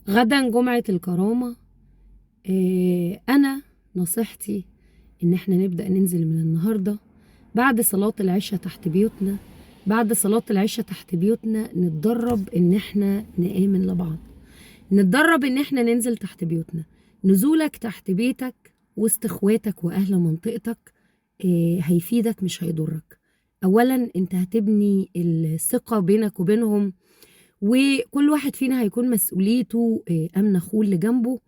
غدا جمعة الكرامة. أنا نصيحتي إن احنا نبدأ ننزل من النهاردة بعد صلاة العشاء تحت بيوتنا. بعد صلاة العشاء تحت بيوتنا نتدرب إن احنا نآمن لبعض، نتدرب إن احنا ننزل تحت بيوتنا. نزولك تحت بيتك وسط اخواتك وأهل منطقتك هيفيدك مش هيضرك. أولا انت هتبني الثقة بينك وبينهم، وكل واحد فينا هيكون مسؤوليته أمن أخوه اللي جنبه.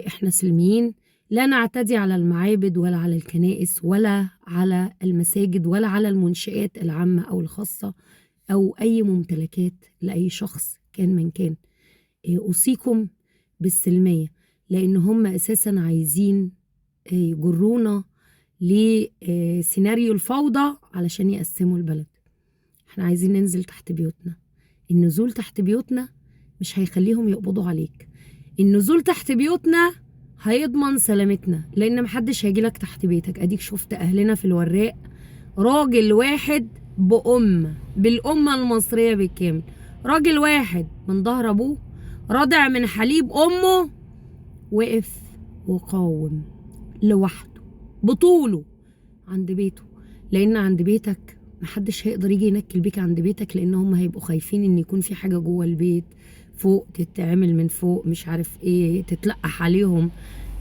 إحنا سلميين، لا نعتدي على المعابد ولا على الكنائس ولا على المساجد ولا على المنشآت العامة أو الخاصة أو أي ممتلكات لأي شخص كان من كان. أوصيكم بالسلمية، لأن هم أساسا عايزين يجرونا لسيناريو الفوضى علشان يقسموا البلد. احنا عايزين ننزل تحت بيوتنا. النزول تحت بيوتنا مش هيخليهم يقبضوا عليك، النزول تحت بيوتنا هيضمن سلامتنا، لان محدش هيجيلك تحت بيتك. اديك شفت اهلنا في الوراق، راجل واحد بالامه المصريه بالكامل، راجل واحد من ظهر ابوه رضع من حليب امه، وقف وقاوم لوحده بطوله عند بيته. لان عند بيتك محدش هيقدر يجي ينكل بيك عند بيتك، لان هم هيبقوا خايفين ان يكون في حاجه جوه البيت فوق تتعمل من فوق، مش عارف ايه، تتلقح عليهم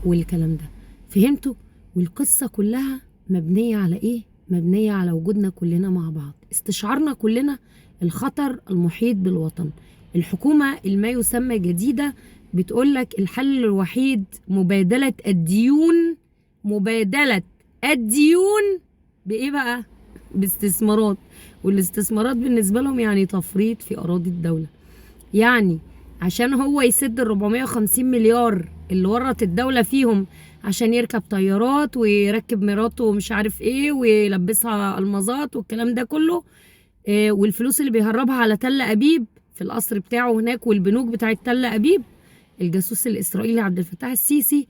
والكلام ده. فهمتوا؟ والقصه كلها مبنيه على ايه؟ مبنيه على وجودنا كلنا مع بعض، استشعارنا كلنا الخطر المحيط بالوطن. الحكومه الما يسمى جديده بتقولك الحل الوحيد مبادله الديون. مبادله الديون بايه بقى؟ باستثمارات. والاستثمارات بالنسبه لهم يعني تفريط في اراضي الدوله. يعني عشان هو يسد ال 450 مليار اللي ورط الدوله فيهم عشان يركب طيارات ويركب مراته ومش عارف ايه ويلبسها المظات والكلام ده كله، والفلوس اللي بيهربها على تل ابيب في القصر بتاعه هناك والبنوك بتاعت تل ابيب، الجاسوس الاسرائيلي عبد الفتاح السيسي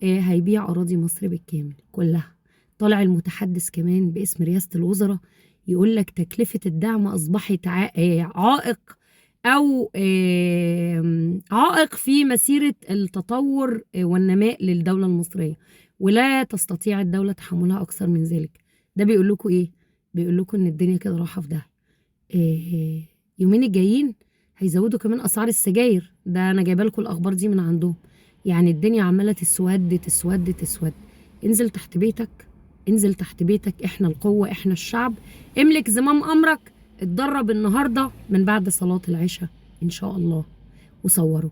هيبيع اراضي مصر بالكامل كلها. طالع المتحدث كمان باسم رئاسة الوزراء يقول لك تكلفة الدعم أصبحت عائق أو عائق في مسيرة التطور والنماء للدولة المصرية، ولا تستطيع الدولة تحملها أكثر من ذلك. ده بيقول لكم إيه؟ بيقول لكم إن الدنيا كده رايحة في ده. يومين الجايين هيزودوا كمان أسعار السجاير. ده أنا جايبه لكم الأخبار دي من عندهم. يعني الدنيا عمالة تسود تسود تسود. انزل تحت بيتك، انزل تحت بيتك، احنا القوة، احنا الشعب. املك زمام امرك. اتدرب النهاردة من بعد صلاة العشاء ان شاء الله، وصوروا.